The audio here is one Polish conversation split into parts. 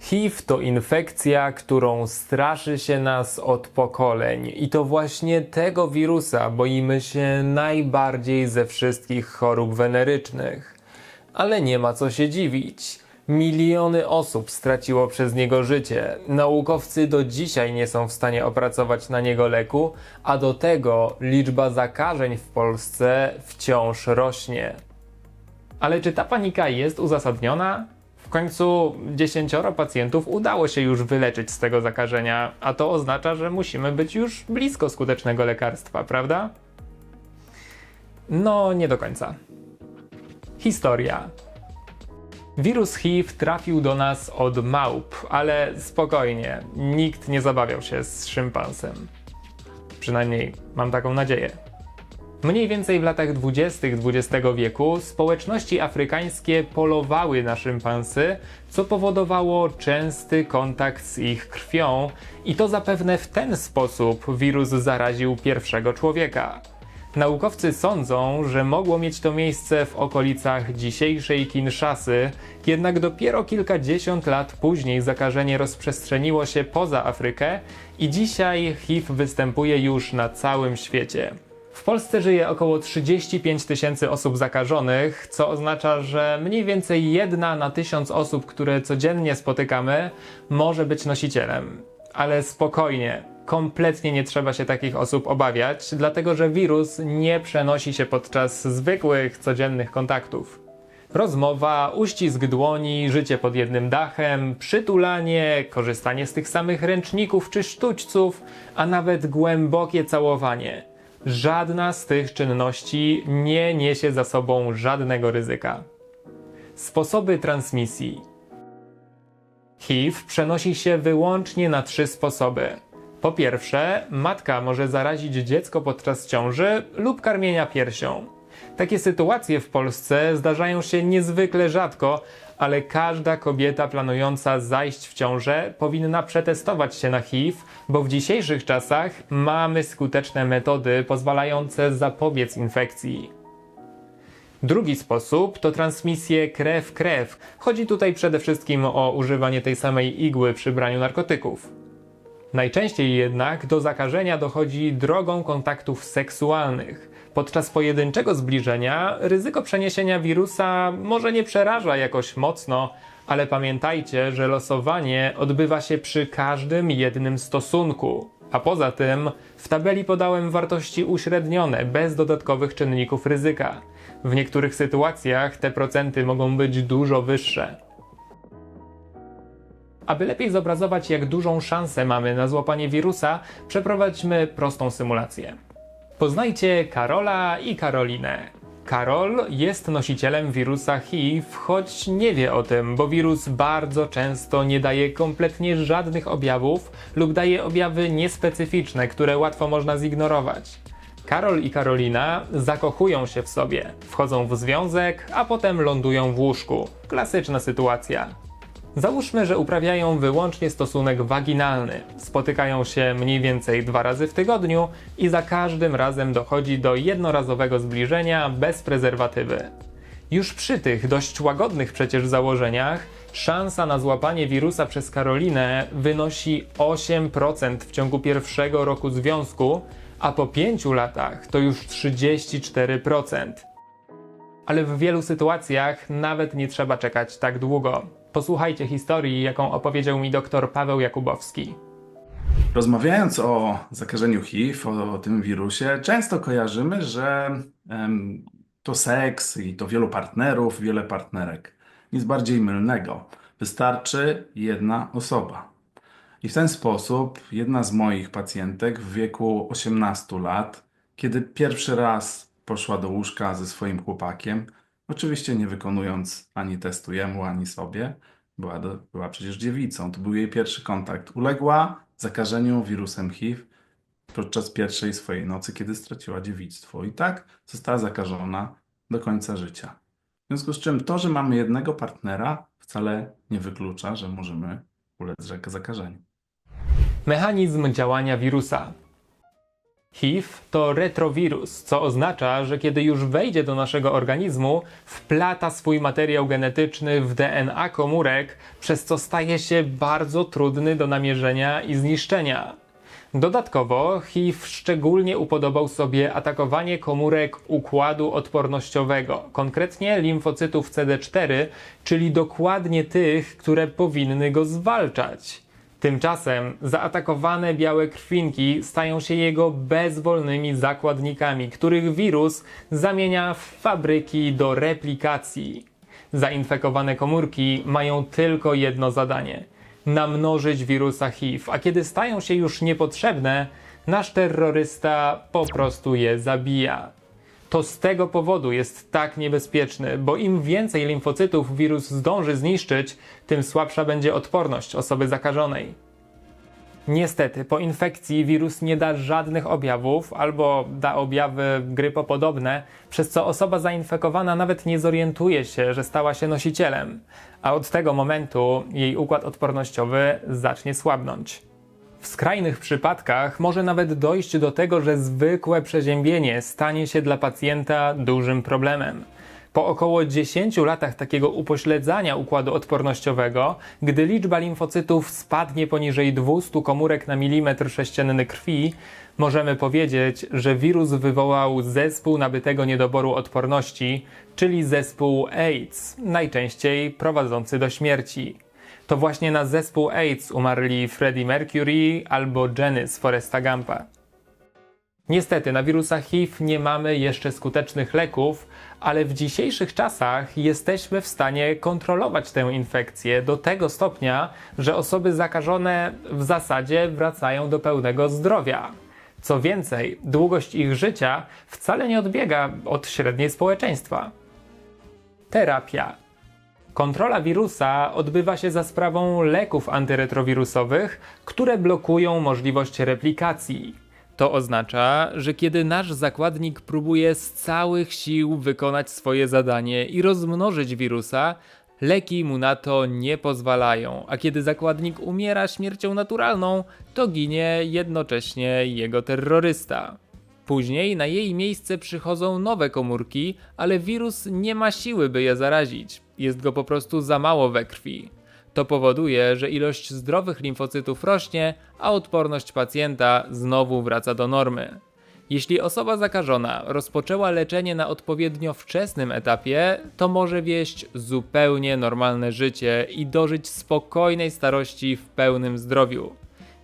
HIV to infekcja, którą straszy się nas od pokoleń i to właśnie tego wirusa boimy się najbardziej ze wszystkich chorób wenerycznych. Ale nie ma co się dziwić. Miliony osób straciło przez niego życie. Naukowcy do dzisiaj nie są w stanie opracować na niego leku, a do tego liczba zakażeń w Polsce wciąż rośnie. Ale czy ta panika jest uzasadniona? W końcu 10 pacjentów udało się już wyleczyć z tego zakażenia, a to oznacza, że musimy być już blisko skutecznego lekarstwa, prawda? No, nie do końca. Historia. Wirus HIV trafił do nas od małp, ale spokojnie, nikt nie zabawiał się z szympansem. Przynajmniej mam taką nadzieję. Mniej więcej w latach 20. XX wieku społeczności afrykańskie polowały na szympansy, co powodowało częsty kontakt z ich krwią i to zapewne w ten sposób wirus zaraził pierwszego człowieka. Naukowcy sądzą, że mogło mieć to miejsce w okolicach dzisiejszej Kinszasy, jednak dopiero kilkadziesiąt lat później zakażenie rozprzestrzeniło się poza Afrykę i dzisiaj HIV występuje już na całym świecie. W Polsce żyje około 35 000 osób zakażonych, co oznacza, że mniej więcej 1 na 1000 osób, które codziennie spotykamy, może być nosicielem. Ale spokojnie, kompletnie nie trzeba się takich osób obawiać, dlatego że wirus nie przenosi się podczas zwykłych, codziennych kontaktów. Rozmowa, uścisk dłoni, życie pod jednym dachem, przytulanie, korzystanie z tych samych ręczników czy sztućców, a nawet głębokie całowanie. Żadna z tych czynności nie niesie za sobą żadnego ryzyka. Sposoby transmisji. HIV przenosi się wyłącznie na 3 sposoby. Po pierwsze, matka może zarazić dziecko podczas ciąży lub karmienia piersią. Takie sytuacje w Polsce zdarzają się niezwykle rzadko, ale każda kobieta planująca zajść w ciążę powinna przetestować się na HIV, bo w dzisiejszych czasach mamy skuteczne metody pozwalające zapobiec infekcji. Drugi sposób to transmisje krew-krew. Chodzi tutaj przede wszystkim o używanie tej samej igły przy braniu narkotyków. Najczęściej jednak do zakażenia dochodzi drogą kontaktów seksualnych. Podczas pojedynczego zbliżenia ryzyko przeniesienia wirusa może nie przeraża jakoś mocno, ale pamiętajcie, że losowanie odbywa się przy każdym jednym stosunku. A poza tym w tabeli podałem wartości uśrednione, bez dodatkowych czynników ryzyka. W niektórych sytuacjach te procenty mogą być dużo wyższe. Aby lepiej zobrazować, jak dużą szansę mamy na złapanie wirusa, przeprowadźmy prostą symulację. Poznajcie Karola i Karolinę. Karol jest nosicielem wirusa HIV, choć nie wie o tym, bo wirus bardzo często nie daje kompletnie żadnych objawów lub daje objawy niespecyficzne, które łatwo można zignorować. Karol i Karolina zakochują się w sobie, wchodzą w związek, a potem lądują w łóżku. Klasyczna sytuacja. Załóżmy, że uprawiają wyłącznie stosunek waginalny. Spotykają się mniej więcej 2 razy w tygodniu i za każdym razem dochodzi do jednorazowego zbliżenia bez prezerwatywy. Już przy tych dość łagodnych przecież założeniach szansa na złapanie wirusa przez Karolinę wynosi 8% w ciągu pierwszego roku związku, a po 5 latach to już 34%. Ale w wielu sytuacjach nawet nie trzeba czekać tak długo. Posłuchajcie historii, jaką opowiedział mi dr Paweł Jakubowski. Rozmawiając o zakażeniu HIV, o tym wirusie, często kojarzymy, że to seks i to wielu partnerów, wiele partnerek. Nic bardziej mylnego. Wystarczy jedna osoba. I w ten sposób jedna z moich pacjentek w wieku 18 lat, kiedy pierwszy raz poszła do łóżka ze swoim chłopakiem, oczywiście nie wykonując ani testu jemu, ani sobie, była przecież dziewicą, to był jej pierwszy kontakt, uległa zakażeniu wirusem HIV podczas pierwszej swojej nocy, kiedy straciła dziewictwo. I tak została zakażona do końca życia. W związku z czym to, że mamy jednego partnera, wcale nie wyklucza, że możemy ulec zakażeniu. Mechanizm działania wirusa. HIV to retrowirus, co oznacza, że kiedy już wejdzie do naszego organizmu, wplata swój materiał genetyczny w DNA komórek, przez co staje się bardzo trudny do namierzenia i zniszczenia. Dodatkowo HIV szczególnie upodobał sobie atakowanie komórek układu odpornościowego, konkretnie limfocytów CD4, czyli dokładnie tych, które powinny go zwalczać. Tymczasem zaatakowane białe krwinki stają się jego bezwolnymi zakładnikami, których wirus zamienia w fabryki do replikacji. Zainfekowane komórki mają tylko jedno zadanie – namnożyć wirusa HIV, a kiedy stają się już niepotrzebne, nasz terrorysta po prostu je zabija. To z tego powodu jest tak niebezpieczny, bo im więcej limfocytów wirus zdąży zniszczyć, tym słabsza będzie odporność osoby zakażonej. Niestety, po infekcji wirus nie da żadnych objawów albo da objawy grypopodobne, przez co osoba zainfekowana nawet nie zorientuje się, że stała się nosicielem, a od tego momentu jej układ odpornościowy zacznie słabnąć. W skrajnych przypadkach może nawet dojść do tego, że zwykłe przeziębienie stanie się dla pacjenta dużym problemem. Po około 10 latach takiego upośledzania układu odpornościowego, gdy liczba limfocytów spadnie poniżej 200 komórek na milimetr sześcienny krwi, możemy powiedzieć, że wirus wywołał zespół nabytego niedoboru odporności, czyli zespół AIDS, najczęściej prowadzący do śmierci. To właśnie na zespół AIDS umarli Freddie Mercury albo Jenny z Foresta Gumpa. Niestety na wirusa HIV nie mamy jeszcze skutecznych leków, ale w dzisiejszych czasach jesteśmy w stanie kontrolować tę infekcję do tego stopnia, że osoby zakażone w zasadzie wracają do pełnego zdrowia. Co więcej, długość ich życia wcale nie odbiega od średniej społeczeństwa. Terapia. Kontrola wirusa odbywa się za sprawą leków antyretrowirusowych, które blokują możliwość replikacji. To oznacza, że kiedy nasz zakładnik próbuje z całych sił wykonać swoje zadanie i rozmnożyć wirusa, leki mu na to nie pozwalają, a kiedy zakładnik umiera śmiercią naturalną, to ginie jednocześnie jego terrorysta. Później na jej miejsce przychodzą nowe komórki, ale wirus nie ma siły, by je zarazić. Jest go po prostu za mało we krwi. To powoduje, że ilość zdrowych limfocytów rośnie, a odporność pacjenta znowu wraca do normy. Jeśli osoba zakażona rozpoczęła leczenie na odpowiednio wczesnym etapie, to może wieść zupełnie normalne życie i dożyć spokojnej starości w pełnym zdrowiu.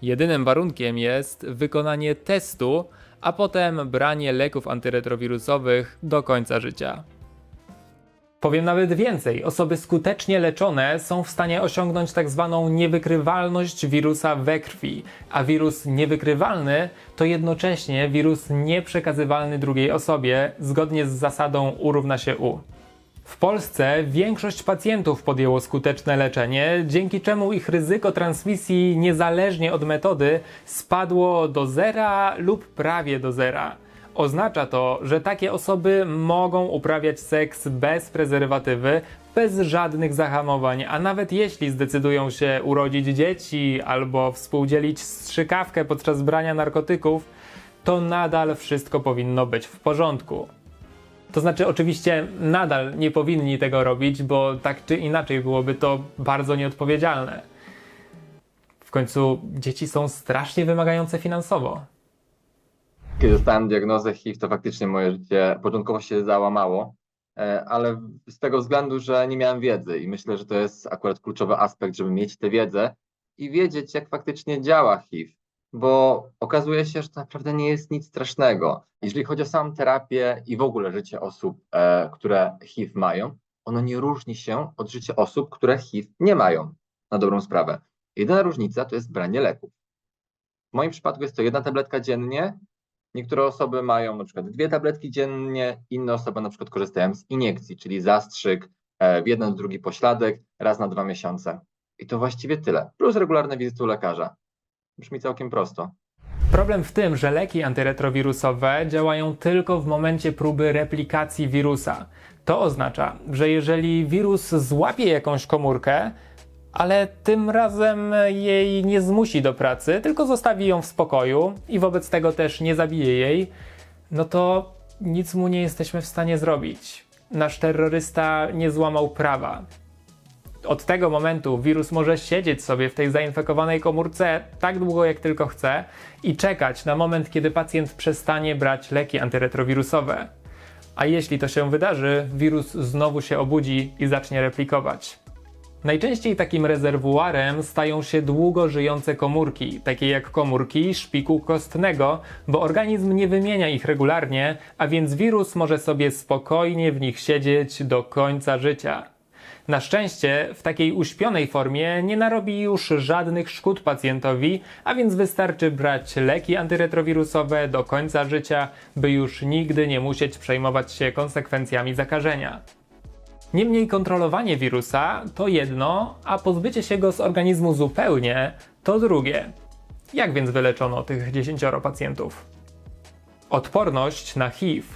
Jedynym warunkiem jest wykonanie testu, a potem branie leków antyretrowirusowych do końca życia. Powiem nawet więcej, osoby skutecznie leczone są w stanie osiągnąć tzw. niewykrywalność wirusa we krwi, a wirus niewykrywalny to jednocześnie wirus nieprzekazywalny drugiej osobie, zgodnie z zasadą U równa się U. W Polsce większość pacjentów podjęło skuteczne leczenie, dzięki czemu ich ryzyko transmisji niezależnie od metody spadło do zera lub prawie do zera. Oznacza to, że takie osoby mogą uprawiać seks bez prezerwatywy, bez żadnych zahamowań, a nawet jeśli zdecydują się urodzić dzieci albo współdzielić strzykawkę podczas brania narkotyków, to nadal wszystko powinno być w porządku. To znaczy oczywiście nadal nie powinni tego robić, bo tak czy inaczej byłoby to bardzo nieodpowiedzialne. W końcu dzieci są strasznie wymagające finansowo. Kiedy dostałem diagnozę HIV, to faktycznie moje życie początkowo się załamało, ale z tego względu, że nie miałem wiedzy i myślę, że to jest akurat kluczowy aspekt, żeby mieć tę wiedzę i wiedzieć, jak faktycznie działa HIV, bo okazuje się, że to naprawdę nie jest nic strasznego. Jeżeli chodzi o samą terapię i w ogóle życie osób, które HIV mają, ono nie różni się od życia osób, które HIV nie mają, na dobrą sprawę. Jedyna różnica to jest branie leków. W moim przypadku jest to 1 tabletka dziennie. Niektóre osoby mają na przykład 2 tabletki dziennie, inne osoby na przykład korzystają z iniekcji, czyli zastrzyk, w jeden, drugi pośladek, raz na 2 miesiące. I to właściwie tyle, plus regularne wizyty u lekarza. Brzmi całkiem prosto. Problem w tym, że leki antyretrowirusowe działają tylko w momencie próby replikacji wirusa. To oznacza, że jeżeli wirus złapie jakąś komórkę, ale tym razem jej nie zmusi do pracy, tylko zostawi ją w spokoju i wobec tego też nie zabije jej, no to nic mu nie jesteśmy w stanie zrobić. Nasz terrorysta nie złamał prawa. Od tego momentu wirus może siedzieć sobie w tej zainfekowanej komórce tak długo jak tylko chce i czekać na moment, kiedy pacjent przestanie brać leki antyretrowirusowe. A jeśli to się wydarzy, wirus znowu się obudzi i zacznie replikować. Najczęściej takim rezerwuarem stają się długo żyjące komórki, takie jak komórki szpiku kostnego, bo organizm nie wymienia ich regularnie, a więc wirus może sobie spokojnie w nich siedzieć do końca życia. Na szczęście w takiej uśpionej formie nie narobi już żadnych szkód pacjentowi, a więc wystarczy brać leki antyretrowirusowe do końca życia, by już nigdy nie musieć przejmować się konsekwencjami zakażenia. Niemniej kontrolowanie wirusa to jedno, a pozbycie się go z organizmu zupełnie to drugie. Jak więc wyleczono tych 10 pacjentów? Odporność na HIV.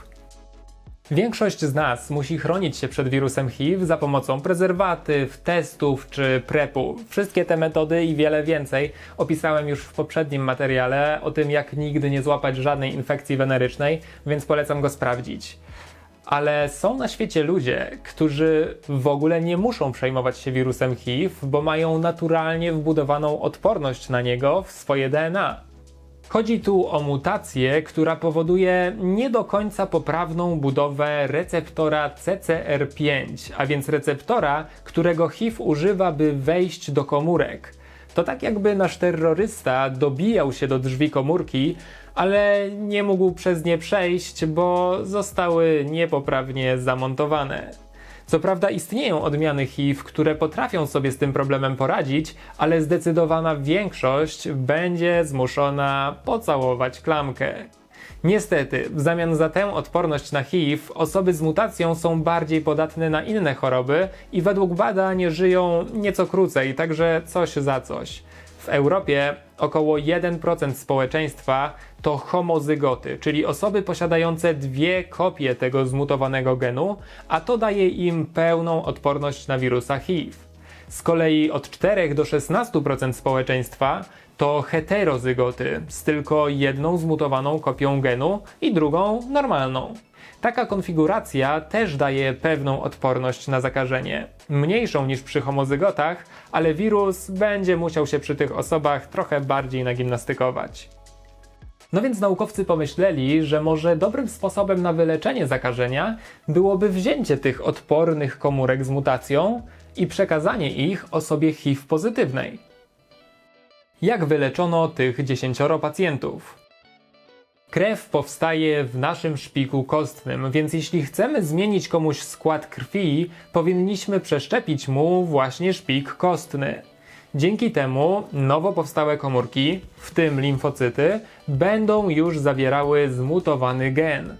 Większość z nas musi chronić się przed wirusem HIV za pomocą prezerwatyw, testów czy PrEP-u. Wszystkie te metody i wiele więcej opisałem już w poprzednim materiale o tym, jak nigdy nie złapać żadnej infekcji wenerycznej, więc polecam go sprawdzić. Ale są na świecie ludzie, którzy w ogóle nie muszą przejmować się wirusem HIV, bo mają naturalnie wbudowaną odporność na niego w swoje DNA. Chodzi tu o mutację, która powoduje nie do końca poprawną budowę receptora CCR5, a więc receptora, którego HIV używa, by wejść do komórek. To tak jakby nasz terrorysta dobijał się do drzwi komórki, ale nie mógł przez nie przejść, bo zostały niepoprawnie zamontowane. Co prawda istnieją odmiany HIV, które potrafią sobie z tym problemem poradzić, ale zdecydowana większość będzie zmuszona pocałować klamkę. Niestety, w zamian za tę odporność na HIV, osoby z mutacją są bardziej podatne na inne choroby i według badań żyją nieco krócej, także coś za coś. W Europie około 1% społeczeństwa to homozygoty, czyli osoby posiadające dwie kopie tego zmutowanego genu, a to daje im pełną odporność na wirusa HIV. Z kolei od 4 do 16% społeczeństwa to heterozygoty z tylko jedną zmutowaną kopią genu i drugą normalną. Taka konfiguracja też daje pewną odporność na zakażenie. Mniejszą niż przy homozygotach, ale wirus będzie musiał się przy tych osobach trochę bardziej nagimnastykować. No więc naukowcy pomyśleli, że może dobrym sposobem na wyleczenie zakażenia byłoby wzięcie tych odpornych komórek z mutacją i przekazanie ich osobie HIV pozytywnej. Jak wyleczono tych 10 pacjentów? Krew powstaje w naszym szpiku kostnym, więc jeśli chcemy zmienić komuś skład krwi, powinniśmy przeszczepić mu właśnie szpik kostny. Dzięki temu nowo powstałe komórki, w tym limfocyty, będą już zawierały zmutowany gen.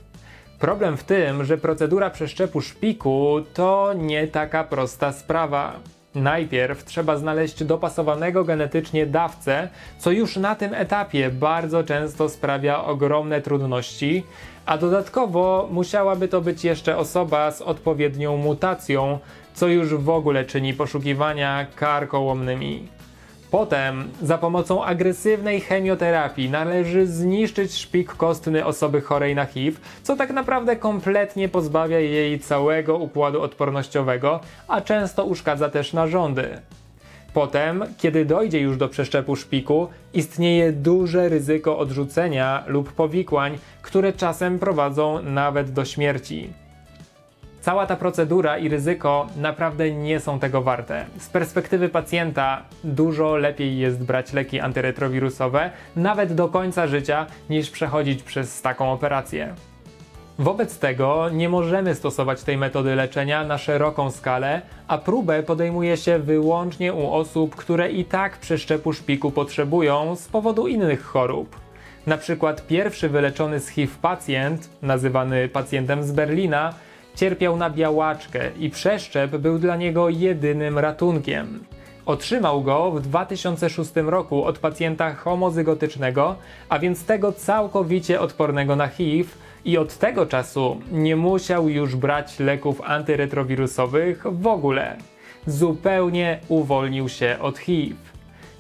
Problem w tym, że procedura przeszczepu szpiku to nie taka prosta sprawa. Najpierw trzeba znaleźć dopasowanego genetycznie dawcę, co już na tym etapie bardzo często sprawia ogromne trudności, a dodatkowo musiałaby to być jeszcze osoba z odpowiednią mutacją, co już w ogóle czyni poszukiwania karkołomnymi. Potem za pomocą agresywnej chemioterapii należy zniszczyć szpik kostny osoby chorej na HIV, co tak naprawdę kompletnie pozbawia jej całego układu odpornościowego, a często uszkadza też narządy. Potem, kiedy dojdzie już do przeszczepu szpiku, istnieje duże ryzyko odrzucenia lub powikłań, które czasem prowadzą nawet do śmierci. Cała ta procedura i ryzyko naprawdę nie są tego warte. Z perspektywy pacjenta dużo lepiej jest brać leki antyretrowirusowe nawet do końca życia, niż przechodzić przez taką operację. Wobec tego nie możemy stosować tej metody leczenia na szeroką skalę, a próbę podejmuje się wyłącznie u osób, które i tak przeszczepu szpiku potrzebują z powodu innych chorób. Na przykład pierwszy wyleczony z HIV pacjent, nazywany pacjentem z Berlina, cierpiał na białaczkę i przeszczep był dla niego jedynym ratunkiem. Otrzymał go w 2006 roku od pacjenta homozygotycznego, a więc tego całkowicie odpornego na HIV, i od tego czasu nie musiał już brać leków antyretrowirusowych w ogóle. zupełnie uwolnił się od HIV.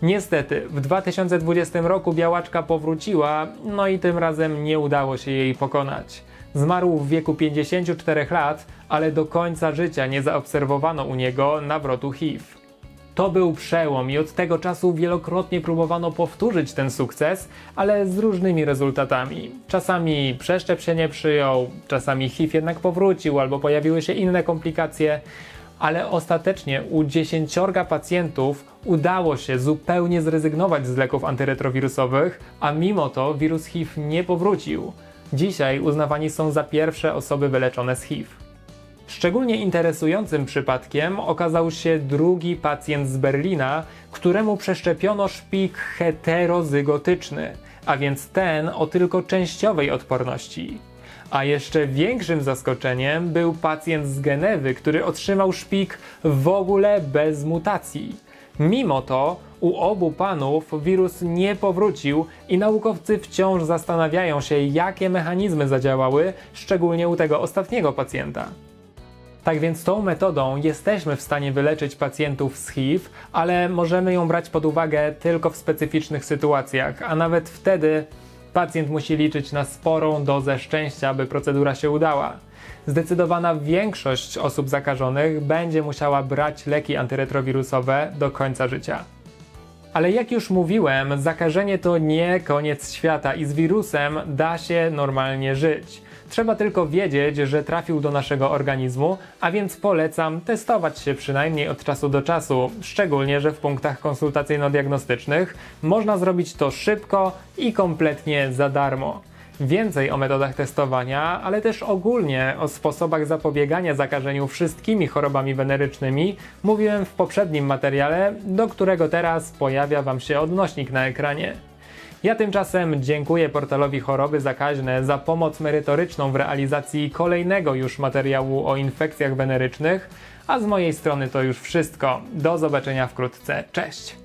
Niestety, w 2020 roku białaczka powróciła, no i tym razem nie udało się jej pokonać. Zmarł w wieku 54 lat, ale do końca życia nie zaobserwowano u niego nawrotu HIV. To był przełom i od tego czasu wielokrotnie próbowano powtórzyć ten sukces, ale z różnymi rezultatami. Czasami przeszczep się nie przyjął, czasami HIV jednak powrócił albo pojawiły się inne komplikacje, ale ostatecznie u 10 pacjentów udało się zupełnie zrezygnować z leków antyretrowirusowych, a mimo to wirus HIV nie powrócił. Dzisiaj uznawani są za pierwsze osoby wyleczone z HIV. Szczególnie interesującym przypadkiem okazał się drugi pacjent z Berlina, któremu przeszczepiono szpik heterozygotyczny, a więc ten o tylko częściowej odporności. A jeszcze większym zaskoczeniem był pacjent z Genewy, który otrzymał szpik w ogóle bez mutacji. Mimo to u obu panów wirus nie powrócił i naukowcy wciąż zastanawiają się, jakie mechanizmy zadziałały, szczególnie u tego ostatniego pacjenta. Tak więc tą metodą jesteśmy w stanie wyleczyć pacjentów z HIV, ale możemy ją brać pod uwagę tylko w specyficznych sytuacjach, a nawet wtedy pacjent musi liczyć na sporą dozę szczęścia, aby procedura się udała. Zdecydowana większość osób zakażonych będzie musiała brać leki antyretrowirusowe do końca życia. Ale jak już mówiłem, zakażenie to nie koniec świata i z wirusem da się normalnie żyć. Trzeba tylko wiedzieć, że trafił do naszego organizmu, a więc polecam testować się przynajmniej od czasu do czasu, szczególnie, że w punktach konsultacyjno-diagnostycznych można zrobić to szybko i kompletnie za darmo. Więcej o metodach testowania, ale też ogólnie o sposobach zapobiegania zakażeniu wszystkimi chorobami wenerycznymi mówiłem w poprzednim materiale, do którego teraz pojawia Wam się odnośnik na ekranie. Ja tymczasem dziękuję portalowi Choroby Zakaźne za pomoc merytoryczną w realizacji kolejnego już materiału o infekcjach wenerycznych, a z mojej strony to już wszystko. Do zobaczenia wkrótce. Cześć!